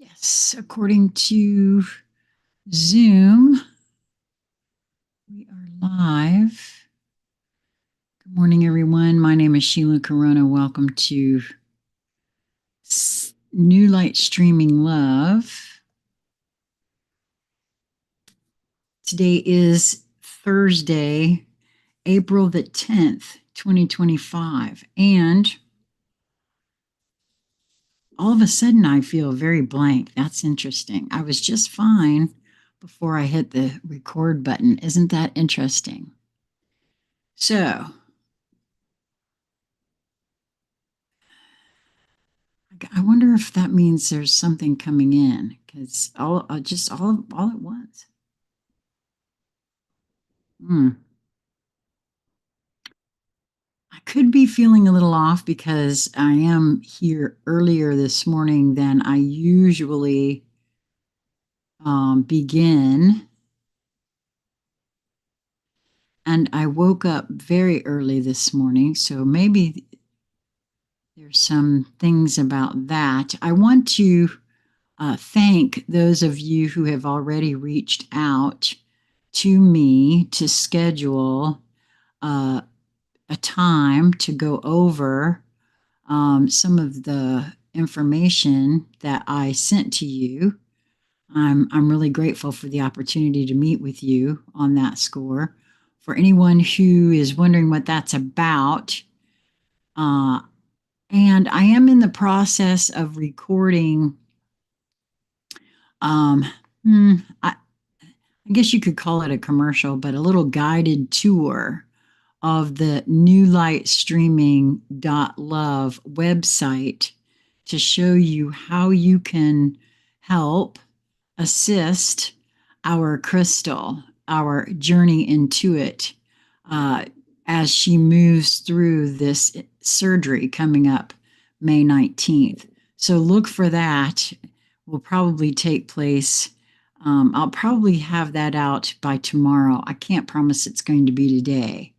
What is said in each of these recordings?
Yes, according to Zoom, we are live. Good morning, everyone. My name is Sheila Corona. Welcome to New Light Streaming Love. Today is Thursday, April the 10th, 2025. And all of a sudden, I feel very blank. That's interesting. I was just fine before I hit the record button. Isn't that interesting? So, I wonder if that means there's something coming in because all at once. I could be feeling a little off because I am here earlier this morning than I usually begin. And I woke up very early this morning, so maybe there's some things about that. I want to thank those of you who have already reached out to me to schedule a time to go over some of the information that I sent to you. I'm really grateful for the opportunity to meet with you on that score. For anyone who is wondering what that's about, and I am in the process of recording. I guess you could call it a commercial, but a little guided tour of the knewlightstreaminglove website to show you how you can help assist our crystal, our journey into it, as she moves through this surgery coming up May 19th. So look for that. Will probably take place. I'll probably have that out by tomorrow. I can't promise it's going to be today.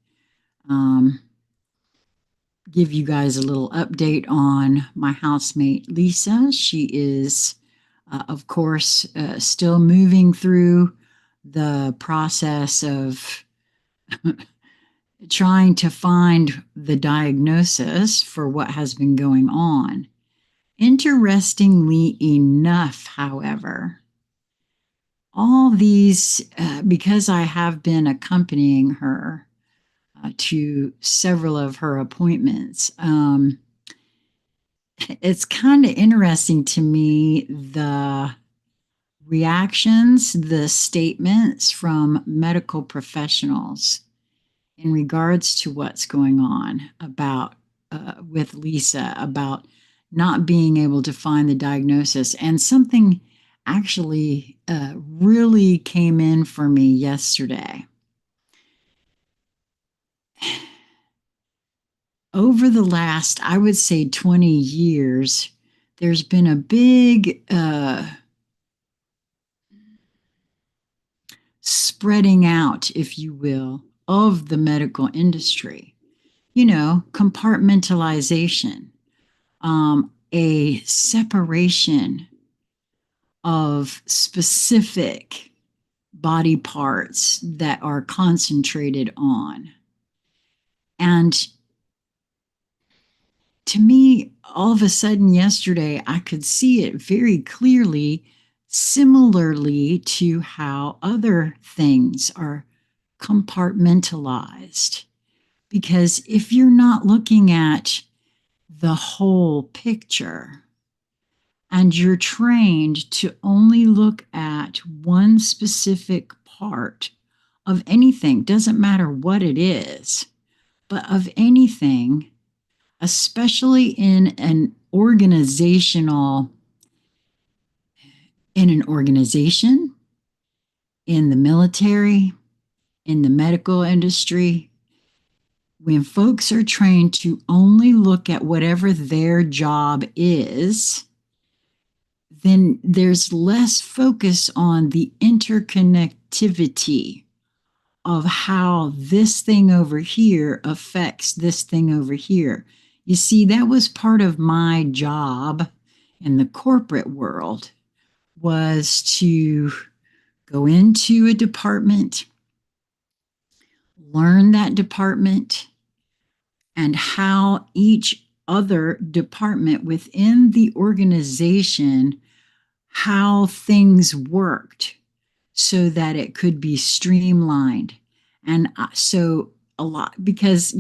Give you guys a little update on my housemate, Lisa. She is, of course, still moving through the process of trying to find the diagnosis for what has been going on. Interestingly enough, however, all these, because I have been accompanying her to several of her appointments, it's kind of interesting to me the reactions, the statements from medical professionals in regards to what's going on about with Lisa about not being able to find the diagnosis. And something actually really came in for me yesterday. Over the last, I would say 20 years, there's been a big spreading out, if you will, of the medical industry. You know, compartmentalization, a separation of specific body parts that are concentrated on. And to me, all of a sudden yesterday, I could see it very clearly, similarly to how other things are compartmentalized. Because if you're not looking at the whole picture and you're trained to only look at one specific part of anything, doesn't matter what it is, but of anything, especially in an organization, in the military, in the medical industry, when folks are trained to only look at whatever their job is, then there's less focus on the interconnectivity of how this thing over here affects this thing over here. You see, that was part of my job in the corporate world, was to go into a department, learn that department, and how each other department within the organization, how things worked so that it could be streamlined. And so a lot, because,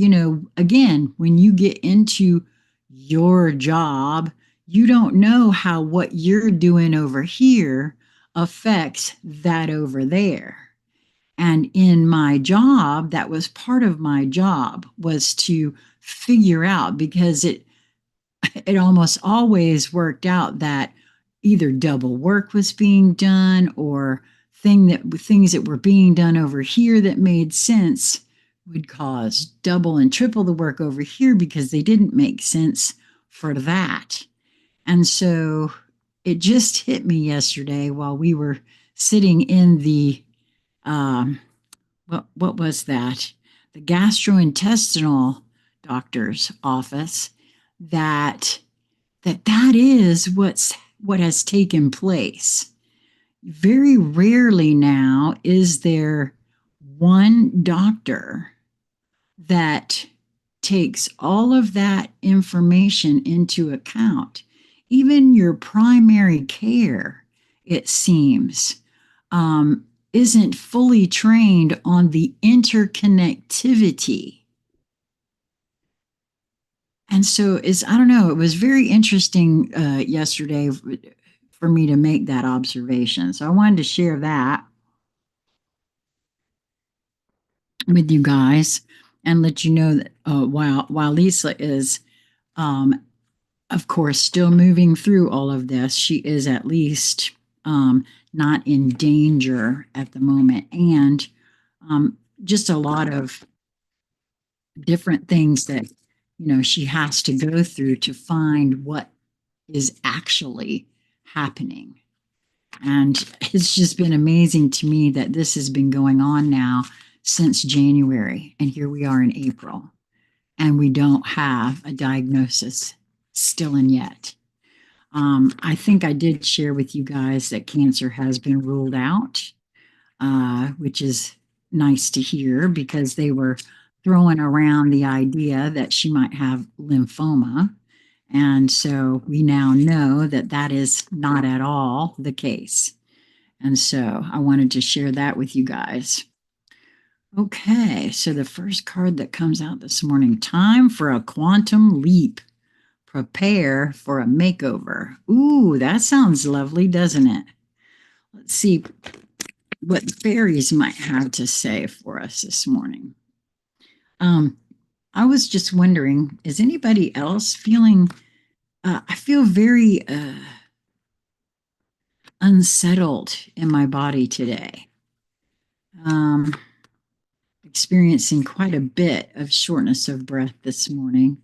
again, when you get into your job, you don't know how what you're doing over here affects that over there. And in my job, that was part of my job, was to figure out, because it almost always worked out that either double work was being done, or things that were being done over here that made sense would cause double and triple the work over here because they didn't make sense for that. And so it just hit me yesterday while we were sitting in the um, what was that? The gastrointestinal doctor's office, that that is what has taken place. Very rarely now is there one doctor that takes all of that information into account. Even your primary care, it seems, isn't fully trained on the interconnectivity. And so I don't know, it was very interesting yesterday for me to make that observation. So I wanted to share that with you guys and let you know that while Lisa is, um, of course, still moving through all of this, she is at least not in danger at the moment. And just a lot of different things that, she has to go through to find what is actually happening. And it's just been amazing to me that this has been going on now since January. And here we are in April, and we don't have a diagnosis still in yet. I think I did share with you guys that cancer has been ruled out, which is nice to hear, because they were throwing around the idea that she might have lymphoma. And so we now know that that is not at all the case. And so I wanted to share that with you guys. Okay, so the first card that comes out this morning: time for a quantum leap. Prepare for a makeover. Ooh, that sounds lovely, doesn't it? Let's see what the fairies might have to say for us this morning. I was just wondering, is anybody else feeling, I feel very unsettled in my body today. Experiencing quite a bit of shortness of breath this morning.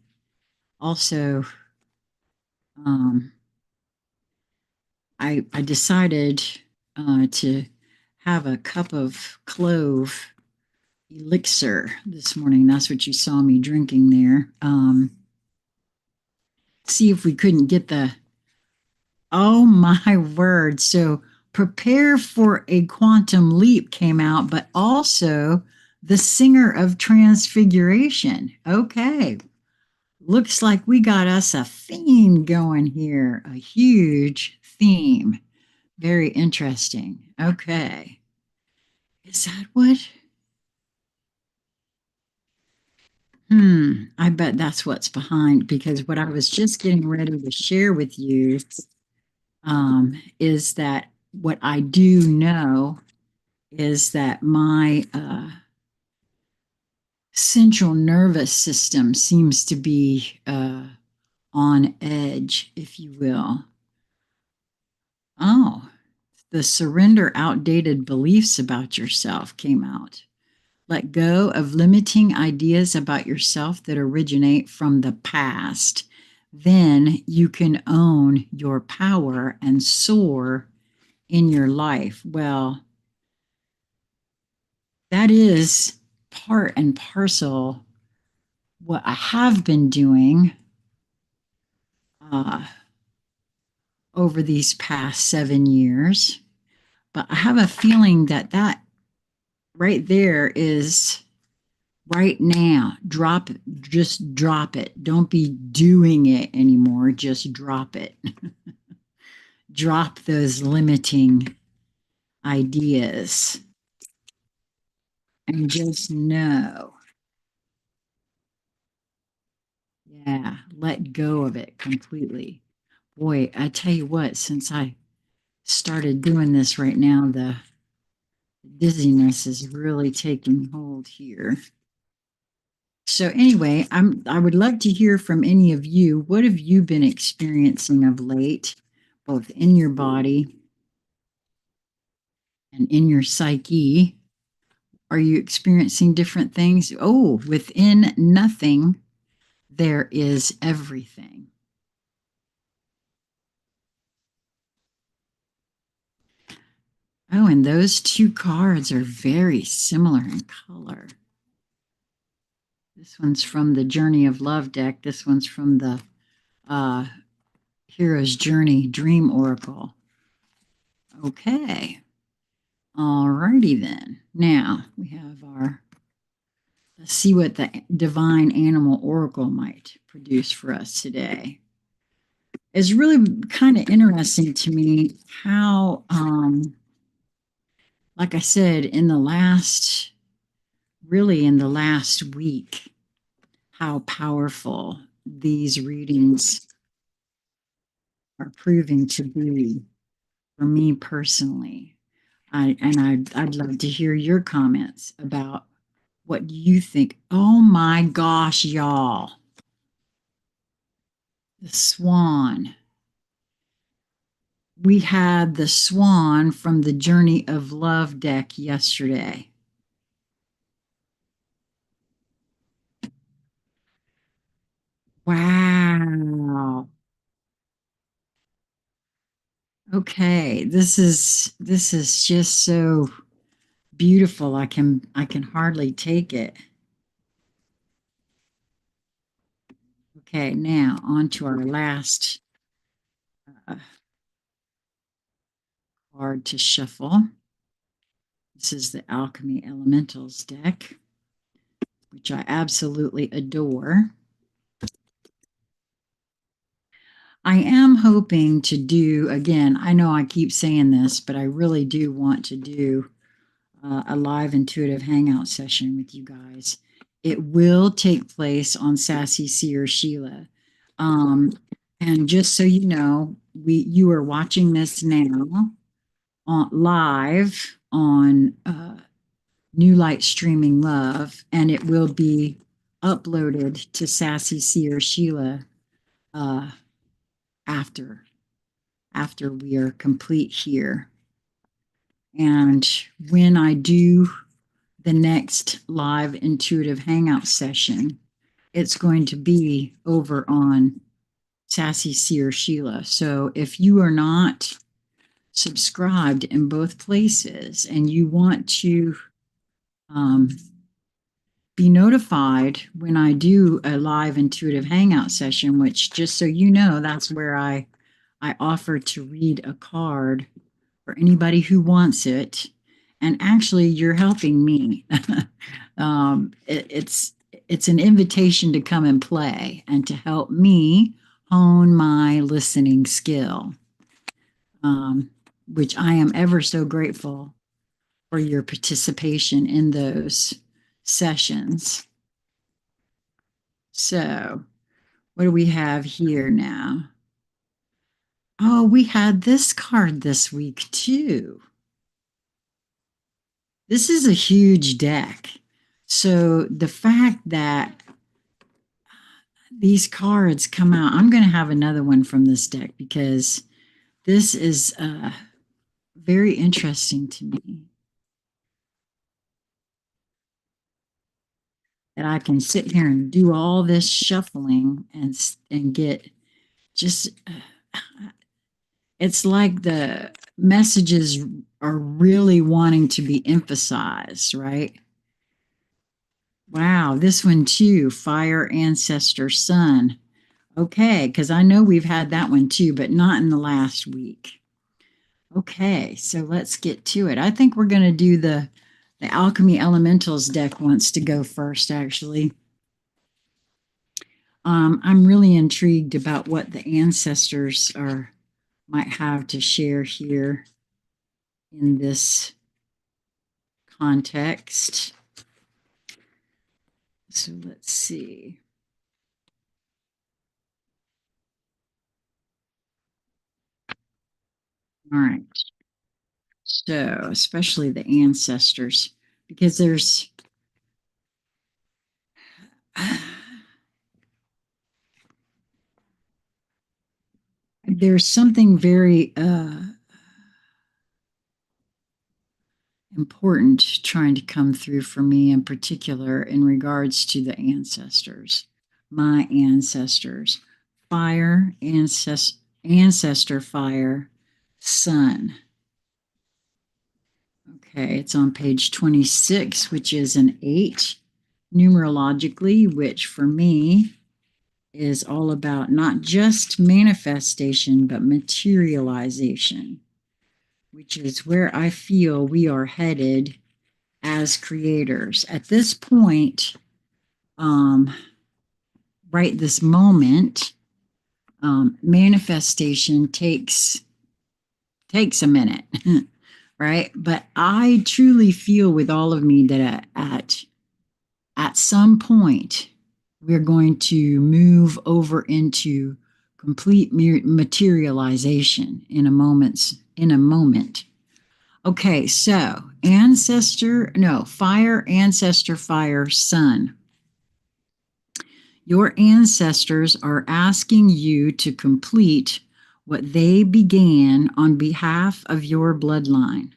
Also, I decided to have a cup of clove elixir this morning. That's what you saw me drinking there. See if we couldn't get the, oh my word. So prepare for a quantum leap came out, but also the singer of transfiguration. Okay. Looks like we got us a theme going here, a huge theme. Very interesting. Okay. Is that what? I bet that's what's behind, because what I was just getting ready to share with you is that what I do know is that my central nervous system seems to be on edge, if you will. Oh, the surrender outdated beliefs about yourself came out. Let go of limiting ideas about yourself that originate from the past. Then you can own your power and soar in your life. Well, that is part and parcel what I have been doing over these past 7 years. But I have a feeling that that right there is right now. Drop it. Just drop it. Don't be doing it anymore. Just drop it. Drop those limiting ideas and just know. Yeah, let go of it completely. Boy, I tell you what, since I started doing this right now, the dizziness is really taking hold here. So anyway, I would love to hear from any of you. What have you been experiencing of late, both in your body and in your psyche? Are you experiencing different things? Oh, within nothing, there is everything. Oh, and those two cards are very similar in color. This one's from the Journey of Love deck. This one's from the uh, Hero's Journey Dream Oracle. Okay. All righty then. Now we have our, let's see what the Divine Animal Oracle might produce for us today. It's really kind of interesting to me how, like I said, really in the last week, how powerful these readings are proving to be for me personally. I'd love to hear your comments about what you think. Oh my gosh, y'all. The swan. We had the swan from the Journey of Love deck yesterday. Wow. Okay, this is just so beautiful. I can hardly take it. Okay, now on to our last uh, card to shuffle. This is the Alchemy Elementals deck, which I absolutely adore. I am hoping to do, again, I know I keep saying this, but I really do want to do a live intuitive hangout session with you guys. It will take place on Sassy Seer Sheila. And just so you know, you are watching this now live on New Light Streaming Love, and it will be uploaded to Sassy Seer Sheila uh, after we are complete here. And when I do the next live intuitive hangout session, it's going to be over on Sassy Seer Sheila. So if you are not subscribed in both places and you want to be notified when I do a live intuitive hangout session, which just so you know, that's where I offer to read a card for anybody who wants it. And actually, you're helping me. It's an invitation to come and play and to help me hone my listening skill, which I am ever so grateful for your participation in those sessions. So, what do we have here now? Oh, we had this card this week too. This is a huge deck. So the fact that these cards come out, I'm going to have another one from this deck because this is very interesting to me. That I can sit here and do all this shuffling and get just it's like the messages are really wanting to be emphasized, right? Wow, this one too, Fire Ancestor Sun. Okay, because I know we've had that one too, but not in the last week. Okay, so let's get to it. I think we're going to do the Alchemy Elementals deck wants to go first, actually. I'm really intrigued about what the ancestors might have to share here in this context. So let's see. All right. So, especially the ancestors, because there's something very important trying to come through for me in particular in regards to the ancestors, my ancestors, fire, ancestor fire, sun. Okay, it's on page 26, which is an 8 numerologically, which for me is all about not just manifestation, but materialization, which is where I feel we are headed as creators. At this point, right this moment, manifestation takes a minute, right? But I truly feel with all of me that at some point we're going to move over into complete materialization in a moment. Okay, so fire, ancestor, fire, sun. Your ancestors are asking you to complete what they began on behalf of your bloodline.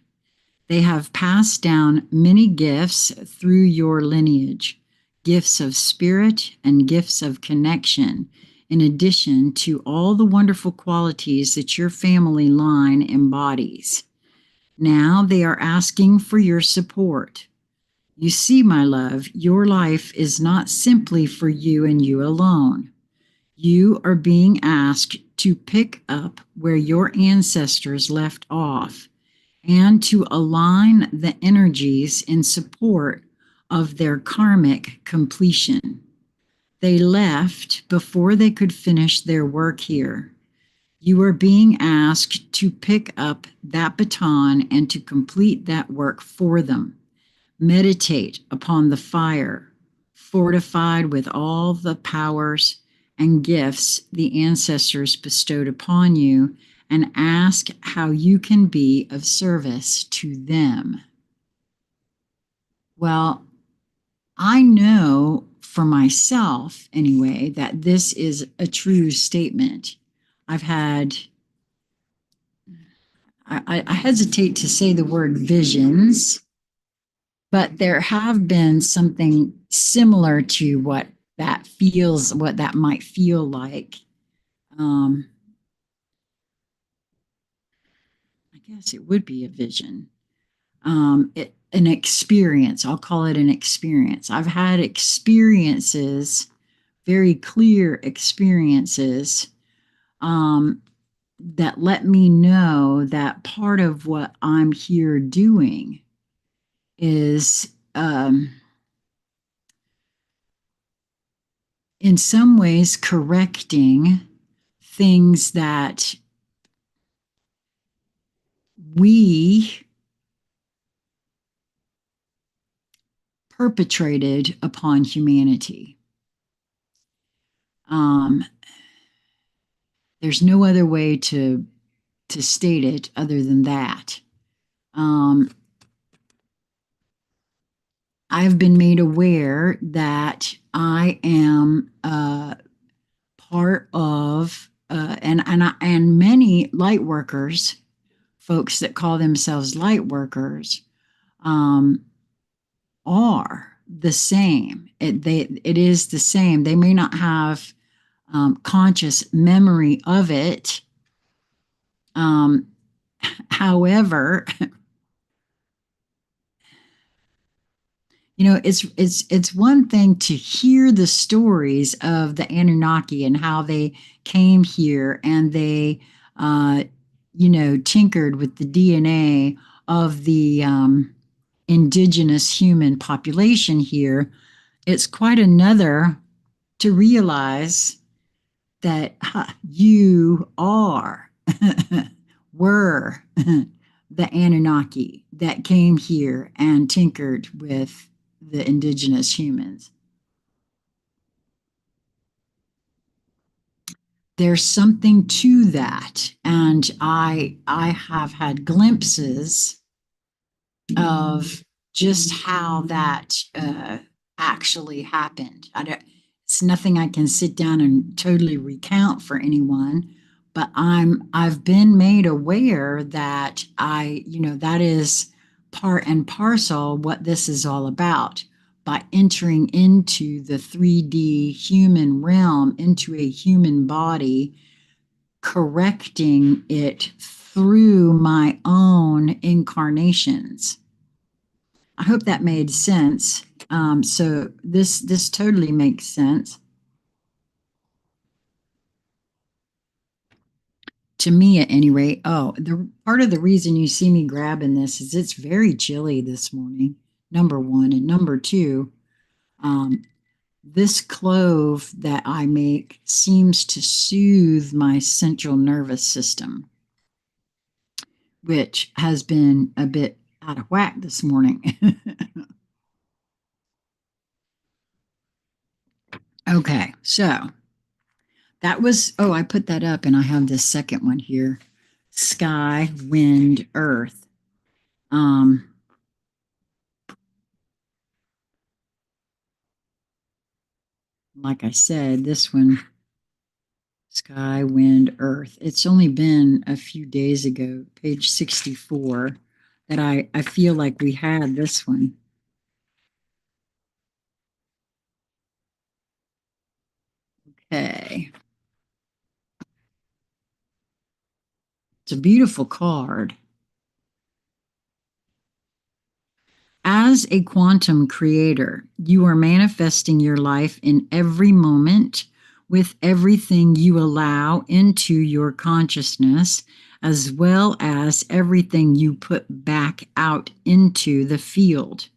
They have passed down many gifts through your lineage, gifts of spirit and gifts of connection, in addition to all the wonderful qualities that your family line embodies. Now they are asking for your support. You see, my love, your life is not simply for you and you alone. You are being asked to pick up where your ancestors left off and to align the energies in support of their karmic completion. They left before they could finish their work here. You are being asked to pick up that baton and to complete that work for them. Meditate upon the fire, fortified with all the powers and gifts the ancestors bestowed upon you, and ask how you can be of service to them. Well, I know for myself, anyway, that this is a true statement. I've had, I hesitate to say the word visions, but there have been something similar to what what that might feel like. Um, I guess it would be a vision. An experience. I'll call it an experience. I've had experiences, very clear experiences, that let me know that part of what I'm here doing is in some ways correcting things that we perpetrated upon humanity. Um, there's no other way to state it other than that. I've been made aware that I am part of, and many light workers, folks that call themselves light workers, are the same. It is the same. They may not have conscious memory of it. However, It's one thing to hear the stories of the Anunnaki and how they came here and they, uh, tinkered with the DNA of the indigenous human population here. It's quite another to realize that you are, were the Anunnaki that came here and tinkered with the indigenous humans. There's something to that, and I have had glimpses of just how that actually happened. It's nothing I can sit down and totally recount for anyone, but I've been made aware that that is part and parcel what this is all about. By entering into the 3D human realm, into a human body, correcting it through my own incarnations. I hope that made sense. So this totally makes sense to me, at any rate. Oh, the part of the reason you see me grabbing this is it's very chilly this morning. Number one, and number two, um, this clove that I make seems to soothe my central nervous system, which has been a bit out of whack this morning. Okay, so that was, oh, I put that up and I have this second one here. Sky, wind, earth. Um, like I said, this one, sky, wind, earth. It's only been a few days ago, page 64, that I feel like we had this one. Okay. It's a beautiful card. As a quantum creator, you are manifesting your life in every moment with everything you allow into your consciousness, as well as everything you put back out into the field.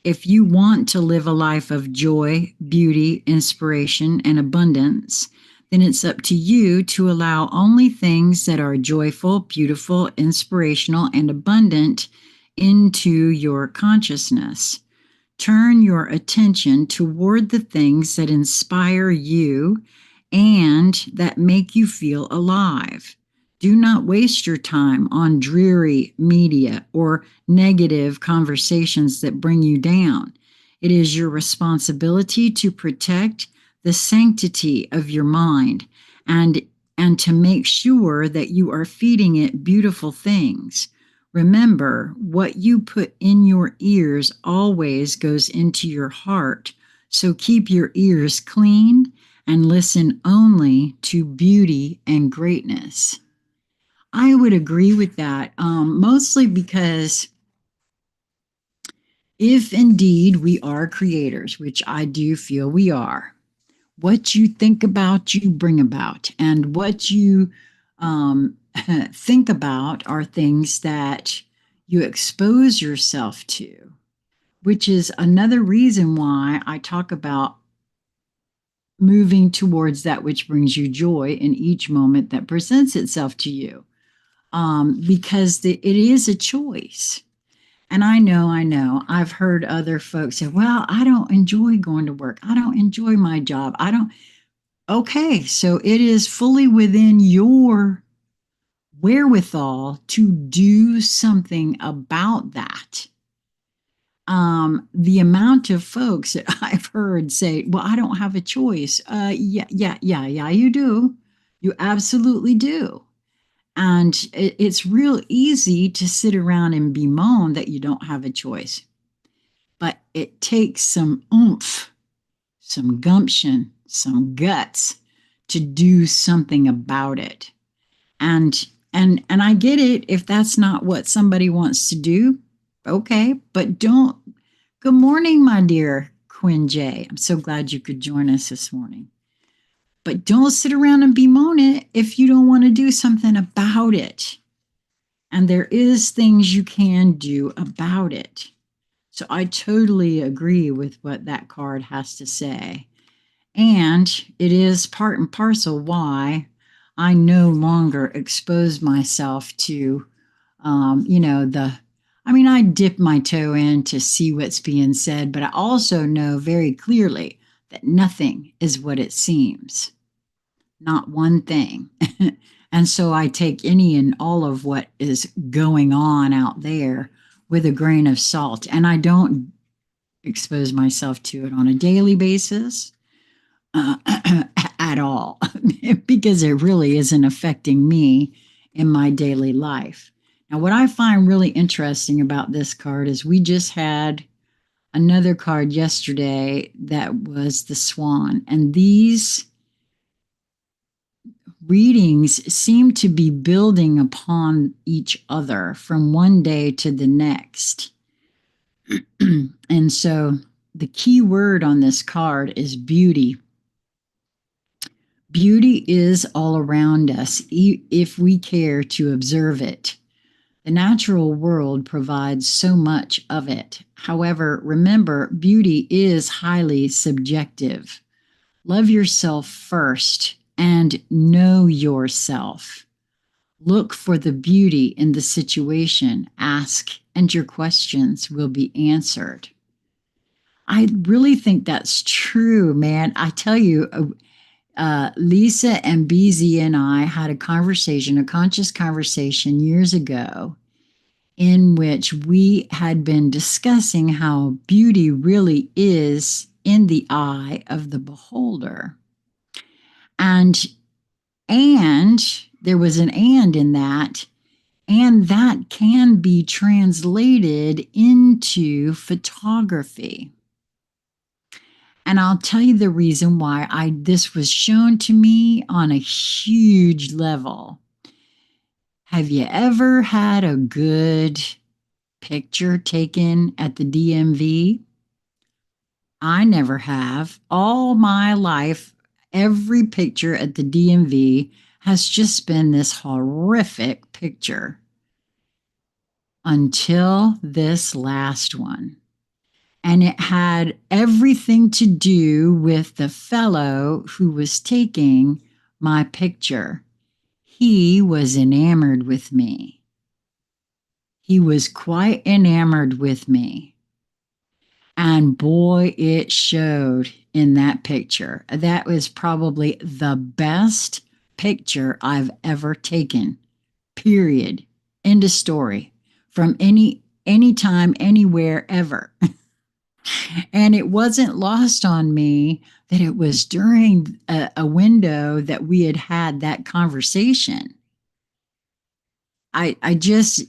If you want to live a life of joy, beauty, inspiration, and abundance, then it's up to you to allow only things that are joyful, beautiful, inspirational, and abundant into your consciousness. Turn your attention toward the things that inspire you and that make you feel alive. Do not waste your time on dreary media or negative conversations that bring you down. It is your responsibility to protect the sanctity of your mind and to make sure that you are feeding it beautiful things. Remember, what you put in your ears always goes into your heart. So keep your ears clean and listen only to beauty and greatness. I would agree with that, mostly because if indeed we are creators, which I do feel we are, what you think about, you bring about. And what you think about are things that you expose yourself to, which is another reason why I talk about moving towards that which brings you joy in each moment that presents itself to you. Because it is a choice. And I know, I've heard other folks say, well, I don't enjoy going to work. I don't enjoy my job. I don't. Okay, so it is fully within your wherewithal to do something about that. The amount of folks that I've heard say, well, I don't have a choice. Yeah, you do. You absolutely do. And it's real easy to sit around and bemoan that you don't have a choice. But it takes some oomph, some gumption, some guts to do something about it. And I get it if that's not what somebody wants to do. Okay, but don't Good morning, my dear Quinn J. I'm so glad you could join us this morning. But don't sit around and bemoan it if you don't want to do something about it. And there is things you can do about it. So I totally agree with what that card has to say. And it is part and parcel why I no longer expose myself to, I dip my toe in to see what's being said, but I also know very clearly that nothing is what it seems, not one thing. And so I take any and all of what is going on out there with a grain of salt, and I don't expose myself to it on a daily basis uh, at all because it really isn't affecting me in my daily life. Now, what I find really interesting about this card is we just had another card yesterday that was the Swan, and these readings seem to be building upon each other from one day to the next. And so the key word on this card is beauty. Beauty is all around us if we care to observe it. The natural world provides so much of it. However, remember, beauty is highly subjective. Love yourself first and know yourself. Look for the beauty in the situation. Ask, and your questions will be answered. I really think that's true, man. I tell you, Lisa and BZ and I had a conversation, a conscious conversation years ago, in which we had been discussing how beauty really is in the eye of the beholder. And there was an and in that, and that can be translated into photography. And I'll tell you the reason why this was shown to me on a huge level. Have you ever had a good picture taken at the DMV? I never have. All my life, every picture at the DMV has just been this horrific picture until this last one. And it had everything to do with the fellow who was taking my picture. He was enamored with me. He was quite enamored with me. And boy, it showed in that picture. That was probably the best picture I've ever taken, period. End of story. From anytime, anywhere, ever. And it wasn't lost on me that it was during a window that we had had that conversation. I just,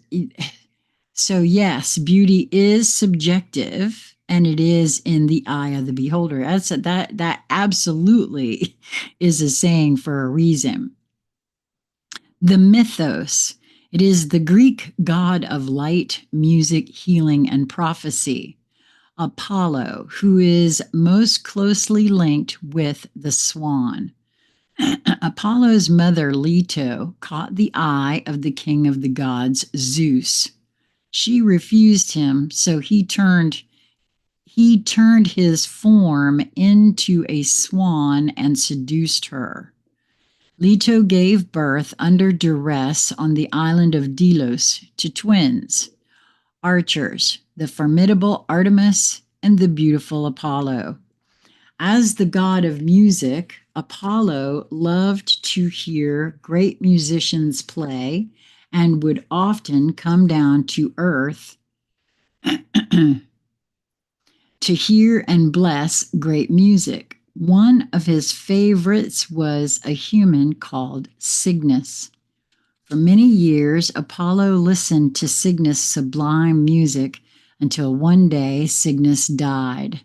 so yes, beauty is subjective and it is in the eye of the beholder. That absolutely is a saying for a reason. The mythos, it is the Greek god of light, music, healing, and prophecy. Apollo, who is most closely linked with the swan. Apollo's mother, Leto, caught the eye of the king of the gods, Zeus. She refused him, so he turned his form into a swan and seduced her. Leto gave birth under duress on the island of Delos to twins, archers, the formidable Artemis and the beautiful Apollo. As the god of music, Apollo loved to hear great musicians play and would often come down to earth to hear and bless great music. One of his favorites was a human called Cygnus. For many years, Apollo listened to Cygnus' sublime music until one day Cygnus died.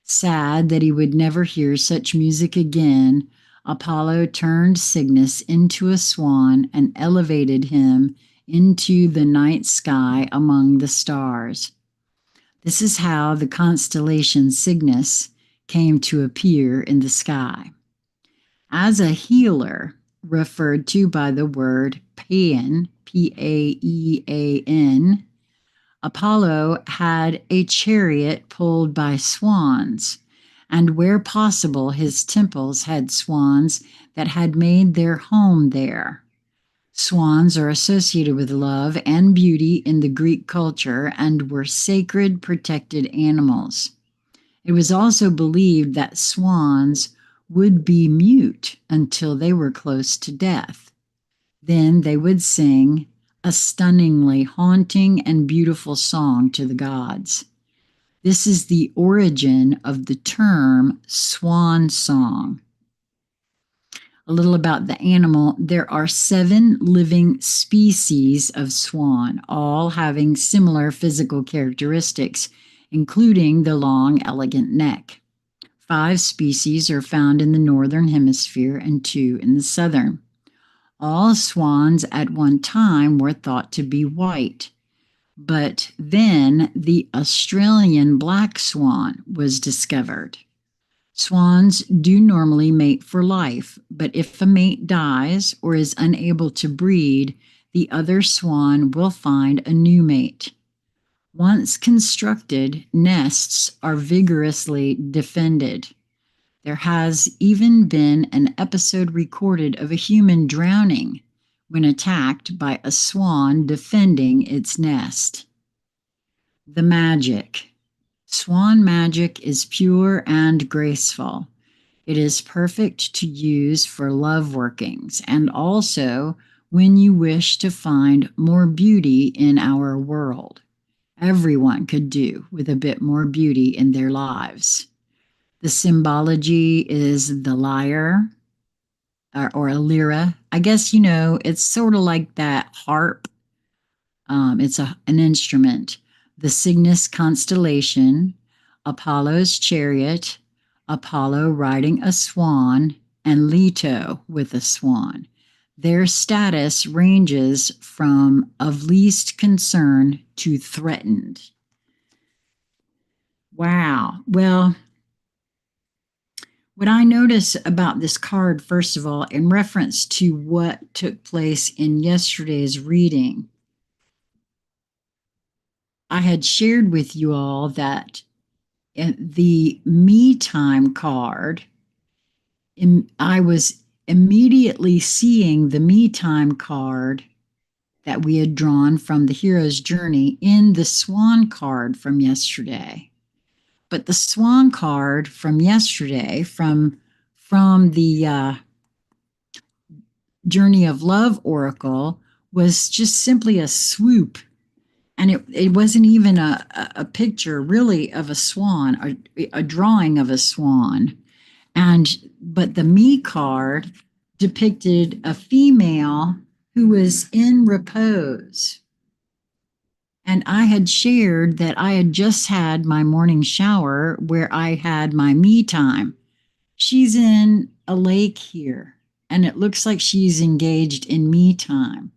Sad that he would never hear such music again, Apollo turned Cygnus into a swan and elevated him into the night sky among the stars. This is how the constellation Cygnus came to appear in the sky. As a healer, referred to by the word Paean, Paean, Apollo had a chariot pulled by swans, and where possible, his temples had swans that had made their home there. Swans are associated with love and beauty in the Greek culture and were sacred, protected animals. It was also believed that swans would be mute until they were close to death. Then they would sing a stunningly haunting and beautiful song to the gods. This is the origin of the term swan song. A little about the animal. There are 7 living species of swan, all having similar physical characteristics, including the long, elegant neck. 5 species are found in the northern hemisphere and 2 in the southern. All swans at one time were thought to be white, but then the Australian black swan was discovered. Swans do normally mate for life, but if a mate dies or is unable to breed, the other swan will find a new mate. Once constructed, nests are vigorously defended. There has even been an episode recorded of a human drowning when attacked by a swan defending its nest. The magic. Swan magic is pure and graceful. It is perfect to use for love workings and also when you wish to find more beauty in our world. Everyone could do with a bit more beauty in their lives. The symbology is the lyre or a lyra. I guess, it's sort of like that harp. It's an instrument. The Cygnus constellation, Apollo's chariot, Apollo riding a swan, and Leto with a swan. Their status ranges from of least concern to threatened. Wow. Well, what I notice about this card, first of all, in reference to what took place in yesterday's reading, I had shared with you all that the me time card, I was immediately seeing the me time card that we had drawn from the hero's journey in the swan card from yesterday. But the swan card from yesterday, from the Journey of Love Oracle, was just simply a swoop. And it wasn't even a picture really of a swan, a drawing of a swan. But the me card depicted a female who was in repose. And I had shared that I had just had my morning shower where I had my me time. She's in a lake here, and it looks like she's engaged in me time.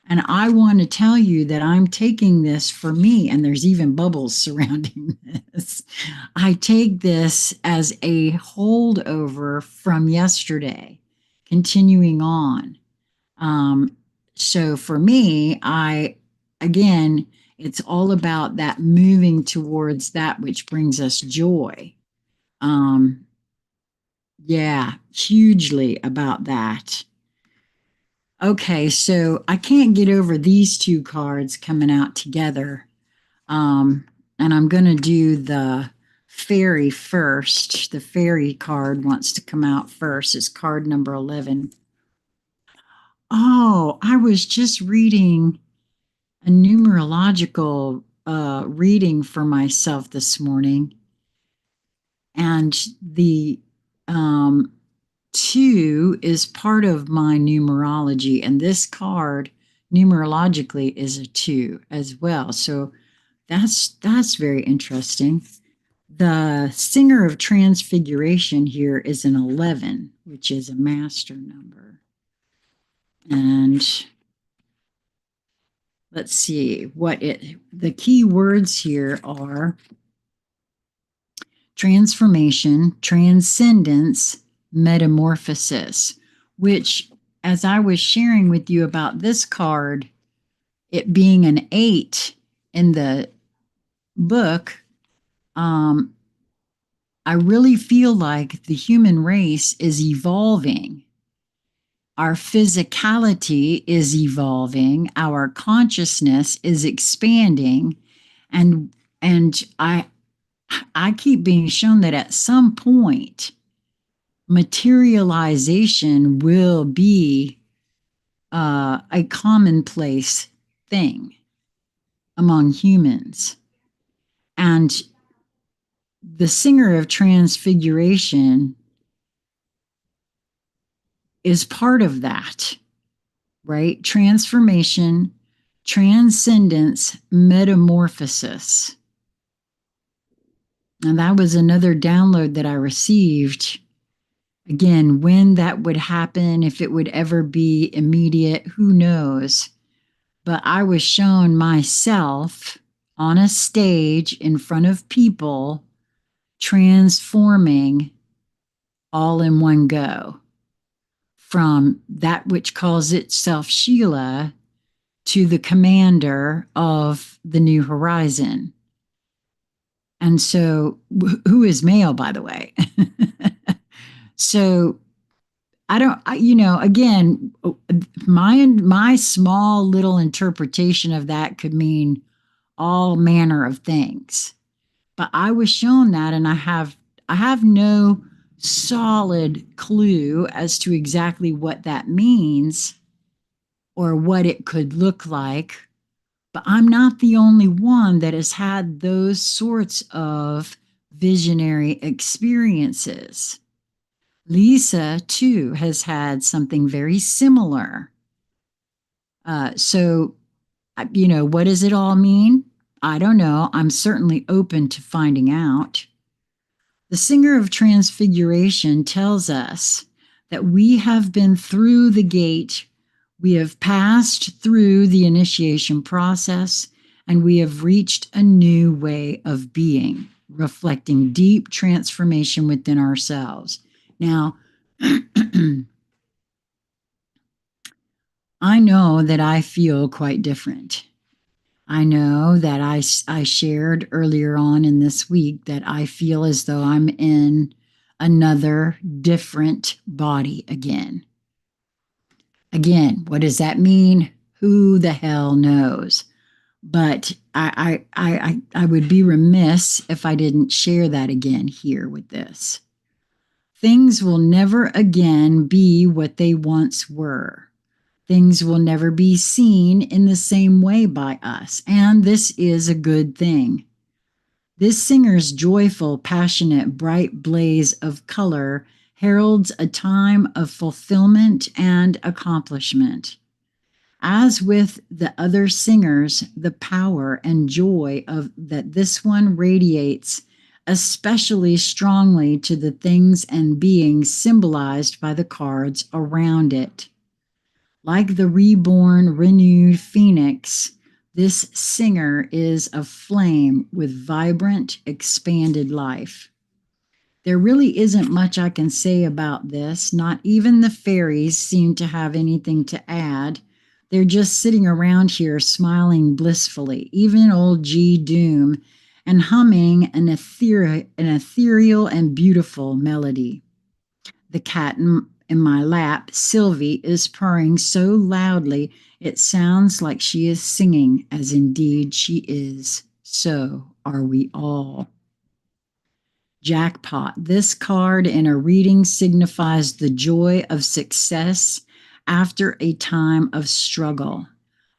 And I want to tell you that I'm taking this for me, and there's even bubbles surrounding this. I take this as a holdover from yesterday, continuing on. So for me, again, it's all about that moving towards that which brings us joy. Yeah, hugely about that. Okay, so I can't get over these 2 cards coming out together. And I'm going to do the fairy first. The fairy card wants to come out first. It's card number 11. Oh, I was just reading a numerological reading for myself this morning. And the 2 is part of my numerology, and this card numerologically is a 2 as well. So that's very interesting. The Singer of Transfiguration here is an 11, which is a master number. And let's see the key words here are transformation, transcendence, metamorphosis, which, as I was sharing with you about this card, it being an 8 in the book, I really feel like the human race is evolving. Our physicality is evolving, our consciousness is expanding, and I keep being shown that at some point materialization will be a commonplace thing among humans. And the singer of transfiguration is part of that, right? Transformation, transcendence, metamorphosis. And that was another download that I received. Again, when that would happen, if it would ever be immediate, who knows? But I was shown myself on a stage in front of people transforming all in one go, from that which calls itself Sheila to the commander of the New Horizon. And so, who is male, by the way? So again, my small little interpretation of that could mean all manner of things. But I was shown that, and I have no solid clue as to exactly what that means or what it could look like. But I'm not the only one that has had those sorts of visionary experiences. Lisa, too, has had something very similar. So, what does it all mean? I don't know. I'm certainly open to finding out. The singer of transfiguration tells us that we have been through the gate, we have passed through the initiation process, and we have reached a new way of being, reflecting deep transformation within ourselves. Now, I know that I feel quite different. I know that I shared earlier on in this week that I feel as though I'm in another different body again. Again, what does that mean? Who the hell knows? But I would be remiss if I didn't share that again here with this. Things will never again be what they once were. Things will never be seen in the same way by us, and this is a good thing. This singer's joyful, passionate, bright blaze of color heralds a time of fulfillment and accomplishment. As with the other singers, the power and joy of that this one radiates especially strongly to the things and beings symbolized by the cards around it. Like the reborn, renewed phoenix, this singer is aflame with vibrant, expanded life. There really isn't much I can say about this. Not even the fairies seem to have anything to add. They're just sitting around here smiling blissfully, even old G. Doom, and humming an ethereal and beautiful melody. The cat in my lap, Sylvie, is purring so loudly it sounds like she is singing, as indeed she is. So are we all. Jackpot. This card in a reading signifies the joy of success after a time of struggle.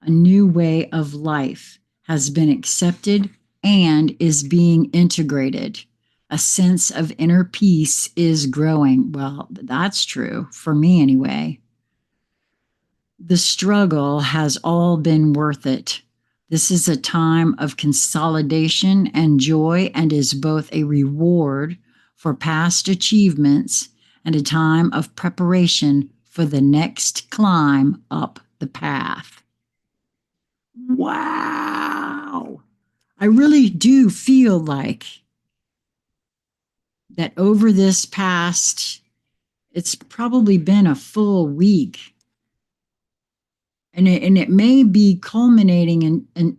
A new way of life has been accepted and is being integrated. A sense of inner peace is growing. Well, that's true, for me anyway. The struggle has all been worth it. This is a time of consolidation and joy and is both a reward for past achievements and a time of preparation for the next climb up the path. Wow. I really do feel like that over this past, it's probably been a full week. And it may be culminating in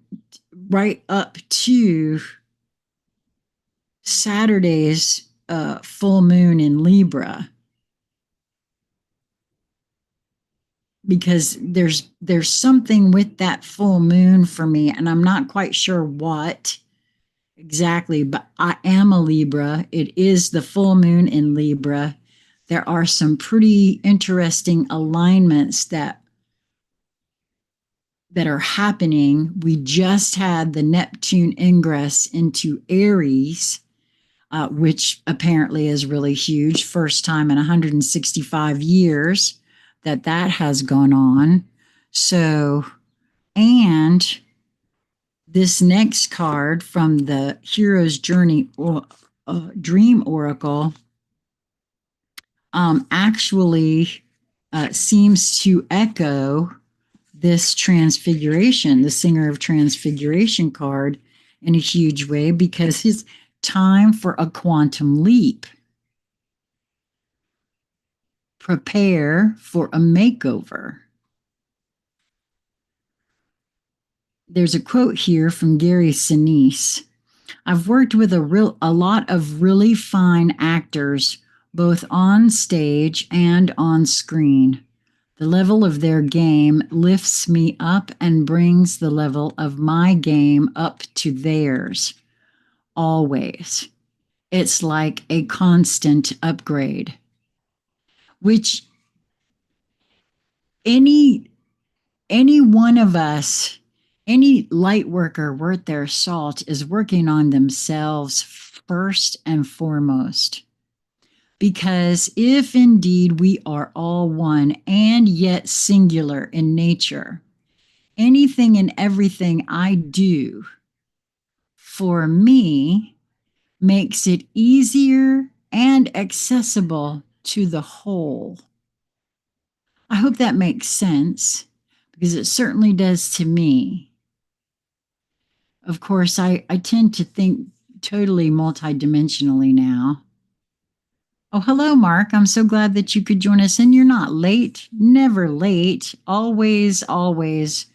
right up to Saturday's full moon in Libra, because there's something with that full moon for me, and I'm not quite sure what exactly, but I am a Libra. It is the full moon in Libra. There are some pretty interesting alignments that are happening. We just had the Neptune ingress into Aries, which apparently is really huge. First time in 165 years that has gone on. So, and this next card from the Hero's Journey Dream Oracle actually seems to echo this Transfiguration, the Singer of Transfiguration card, in a huge way, because it's time for a quantum leap. Prepare for a makeover. There's a quote here from Gary Sinise. I've worked with a lot of really fine actors, both on stage and on screen. The level of their game lifts me up and brings the level of my game up to theirs. Always. It's like a constant upgrade, which any one of us, any light worker worth their salt, is working on themselves first and foremost. Because if indeed we are all one and yet singular in nature, anything and everything I do for me makes it easier and accessible to the whole. I hope that makes sense, because it certainly does to me. Of course, I tend to think totally multidimensionally now. Oh, hello, Mark. I'm so glad that you could join us. And you're not late, never late, always, always,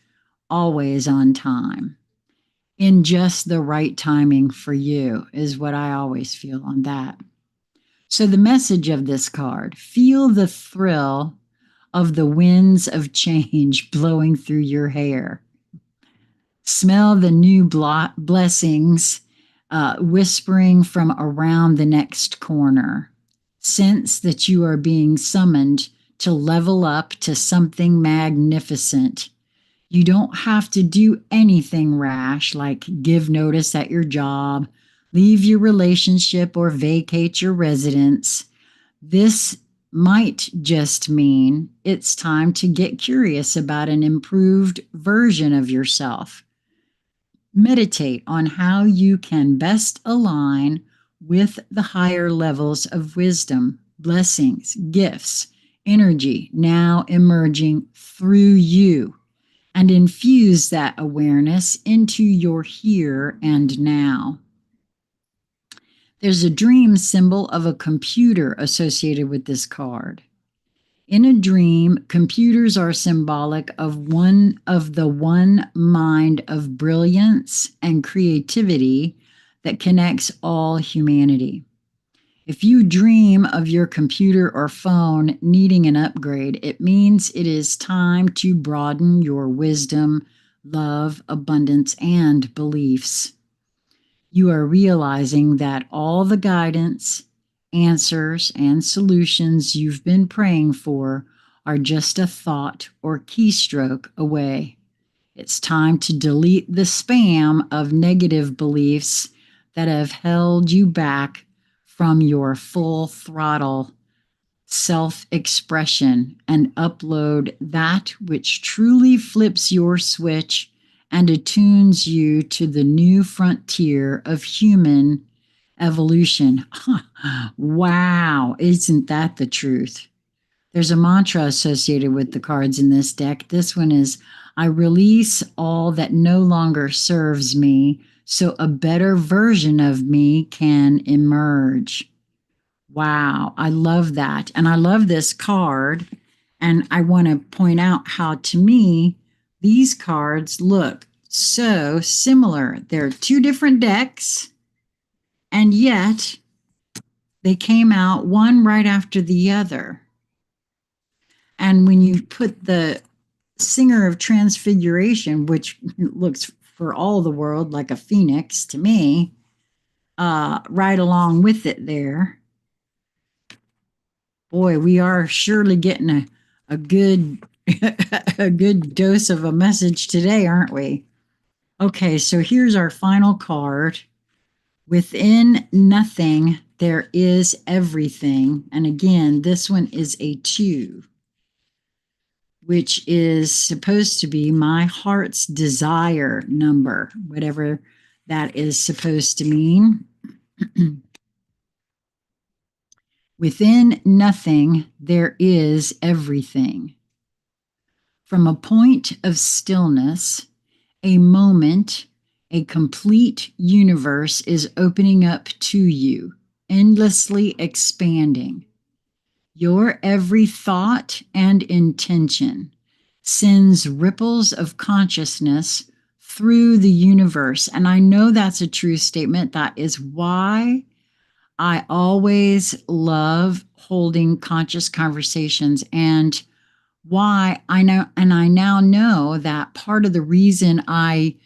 always on time. In just the right timing for you is what I always feel on that. So, the message of this card: feel the thrill of the winds of change blowing through your hair. Smell the new blessings whispering from around the next corner. Sense that you are being summoned to level up to something magnificent. You don't have to do anything rash, like give notice at your job, leave your relationship, or vacate your residence. This might just mean it's time to get curious about an improved version of yourself. Meditate on how you can best align with the higher levels of wisdom, blessings, gifts, energy now emerging through you, and infuse that awareness into your here and now. There's a dream symbol of a computer associated with this card. In a dream, computers are symbolic of the one mind of brilliance and creativity that connects all humanity. If you dream of your computer or phone needing an upgrade, it means it is time to broaden your wisdom, love, abundance, and beliefs. You are realizing that all the guidance, answers, and solutions you've been praying for are just a thought or keystroke away. It's time to delete the spam of negative beliefs that have held you back from your full throttle self-expression, and upload that which truly flips your switch and attunes you to the new frontier of human evolution. Wow, isn't that the truth? There's a mantra associated with the cards in this deck. This one is, I release all that no longer serves me so a better version of me can emerge. Wow, I love that. And I love this card. And I want to point out how, to me, these cards look so similar. They're two different decks, and yet they came out one right after the other. And when you put the Singer of Transfiguration, which looks for all the world like a phoenix to me, right along with it there, boy, we are surely getting a good a good dose of a message today, aren't we? Okay, so here's our final card. Within nothing, there is everything. And again, this one is a 2, which is supposed to be my heart's desire number, whatever that is supposed to mean. Within nothing, there is everything. From a point of stillness, a moment, a complete universe is opening up to you, endlessly expanding. Your every thought and intention sends ripples of consciousness through the universe. And I know that's a true statement. That is why I always love holding conscious conversations, and why I know, and I now know that part of the reason I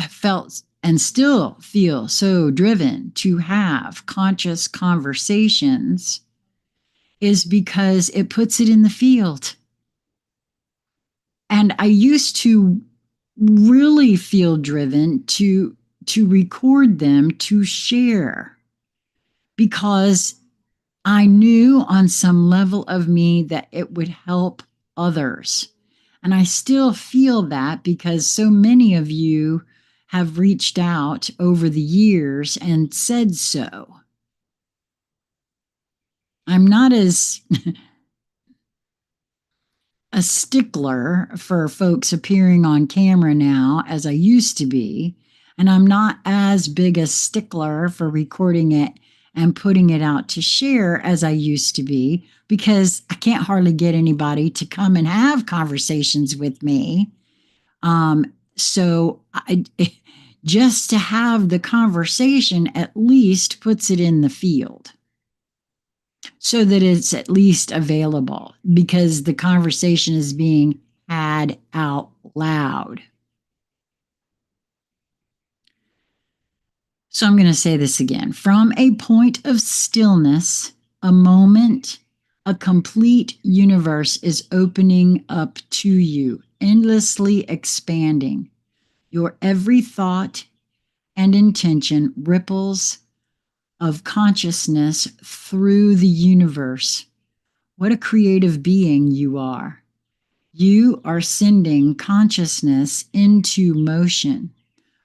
felt and still feel so driven to have conscious conversations is because it puts it in the field. And I used to really feel driven to record them, to share, because I knew on some level of me that it would help others. And I still feel that because so many of you have reached out over the years and said so. I'm not as a stickler for folks appearing on camera now as I used to be. And I'm not as big a stickler for recording it and putting it out to share as I used to be, because I can't hardly get anybody to come and have conversations with me. So just to have the conversation at least puts it in the field so that it's at least available, because the conversation is being had out loud. So I'm going to say this again. From a point of stillness, a moment, a complete universe is opening up to you, endlessly expanding. Your every thought and intention ripples of consciousness through the universe. What a creative being you are. You are sending consciousness into motion,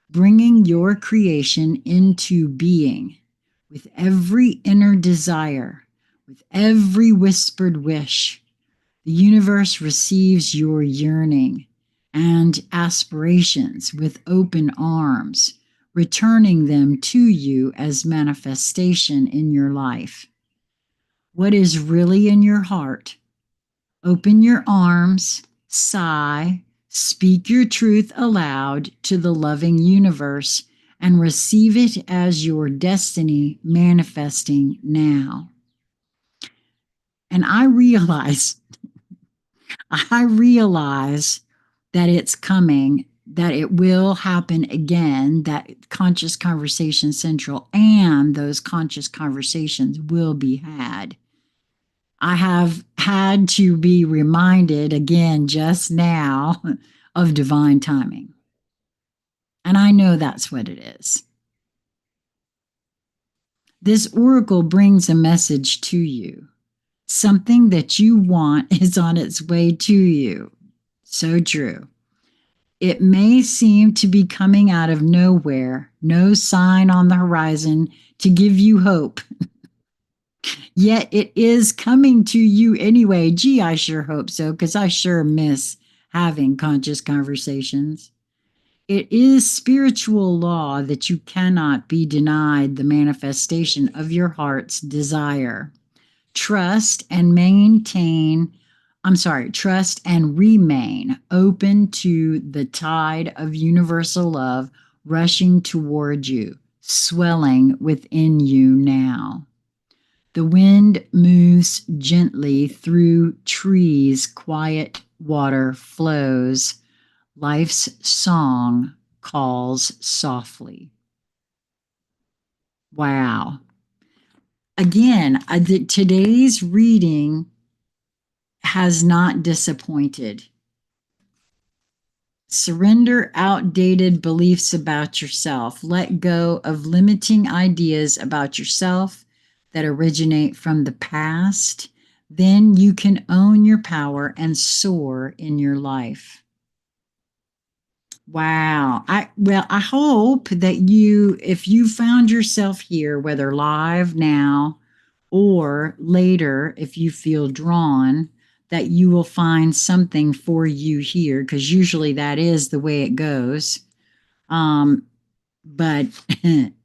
bringing your creation into being. With every inner desire, with every whispered wish, the universe receives your yearning and aspirations with open arms, returning them to you as manifestation in your life. What is really in your heart? Open your arms, sigh, speak your truth aloud to the loving universe, and receive it as your destiny manifesting now. And I realize that it's coming, that it will happen again, that Conscious Conversation Central and those conscious conversations will be had. I have had to be reminded again just now of divine timing. And I know that's what it is. This oracle brings a message to you. Something that you want is on its way to you. So true. It may seem to be coming out of nowhere, no sign on the horizon to give you hope. Yet it is coming to you anyway. Gee, I sure hope so, because I sure miss having conscious conversations. It is spiritual law that you cannot be denied the manifestation of your heart's desire. Trust and maintain, trust and remain open to the tide of universal love rushing toward you, swelling within you now. The wind moves gently through trees, quiet water flows, life's song calls softly. Wow. Again, today's reading has not disappointed. Surrender outdated beliefs about yourself. Let go of limiting ideas about yourself that originate from the past. Then you can own your power and soar in your life. Wow. I hope that if you found yourself here, whether live now or later, if you feel drawn, that you will find something for you here, because usually that is the way it goes. But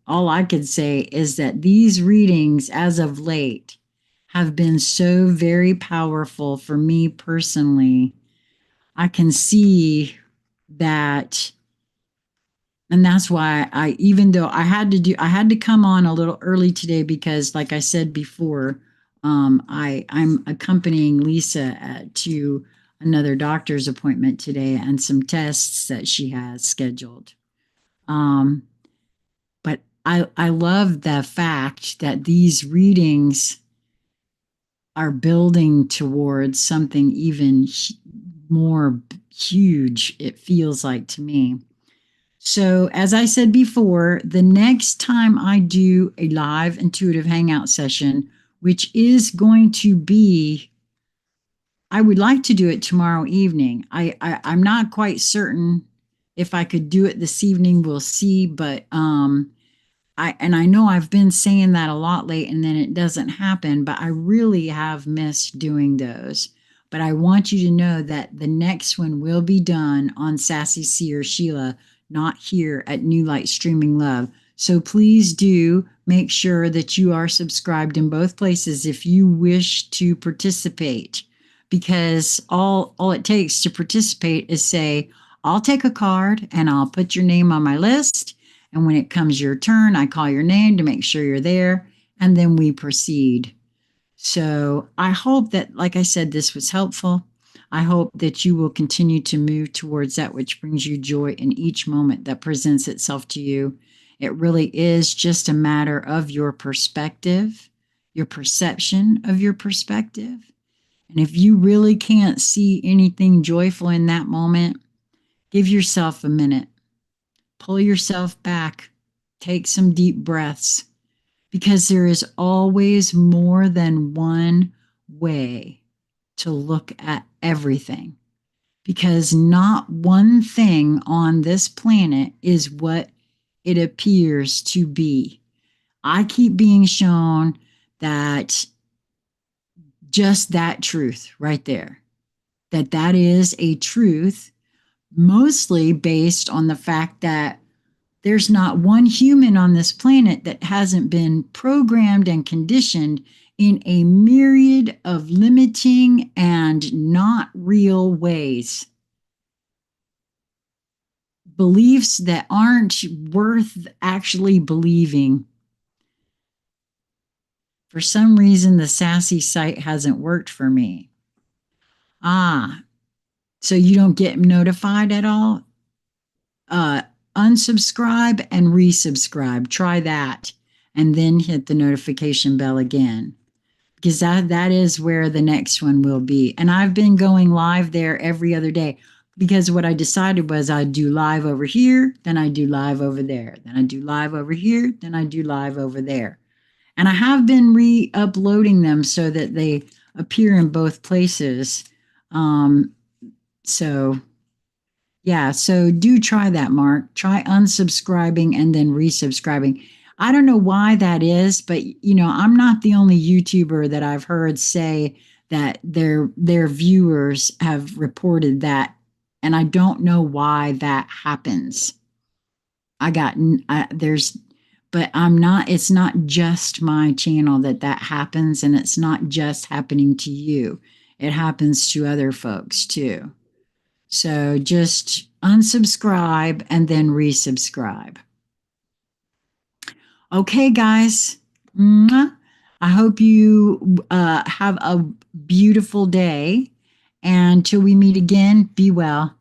all I could say is that these readings, as of late, have been so very powerful for me personally. I can see that, and that's why even though I had to come on a little early today, because like I said before, I'm accompanying Lisa to another doctor's appointment today and some tests that she has scheduled. um, but I love the fact that these readings are building towards something even more huge, it feels like to me. So, as I said before, the next time I do a live intuitive hangout session, which is going to be, I would like to do it tomorrow evening. I'm not quite certain if I could do it this evening. We'll see, but I know I've been saying that a lot late and then it doesn't happen, but I really have missed doing those. But I want you to know that the next one will be done on Sassy Seer Sheila, not here at New Light Streaming Love. So please do make sure that you are subscribed in both places if you wish to participate, because all it takes to participate is say, I'll take a card and I'll put your name on my list. And when it comes your turn, I call your name to make sure you're there, and then we proceed. So I hope that, like I said, this was helpful. I hope that you will continue to move towards that which brings you joy in each moment that presents itself to you. It really is just a matter of your perspective, your perception of your perspective. And if you really can't see anything joyful in that moment, give yourself a minute. Pull yourself back. Take some deep breaths, because there is always more than one way to look at everything. Because not one thing on this planet is what it appears to be. I keep being shown that just that truth right there, that is a truth, mostly based on the fact that there's not one human on this planet that hasn't been programmed and conditioned in a myriad of limiting and not real ways. Beliefs that aren't worth actually believing. For some reason, the Sassy site hasn't worked for me. So you don't get notified at all? uh, Unsubscribe and resubscribe. Try that, and then hit the notification bell again, because that is where the next one will be. And I've been going live there every other day, because what I decided was I'd do live over here, then I do live over there, then I do live over here, then I do live over there. And I have been re-uploading them so that they appear in both places. So yeah, so do try that, Mark. Try unsubscribing and then resubscribing. I don't know why that is, but I'm not the only YouTuber that I've heard say that their viewers have reported that, and I don't know why that happens. I got there's, but I'm not. It's not just my channel that happens, and it's not just happening to you. It happens to other folks too. So just unsubscribe and then resubscribe. Okay, guys. Mwah. I hope you have a beautiful day. And till we meet again, be well.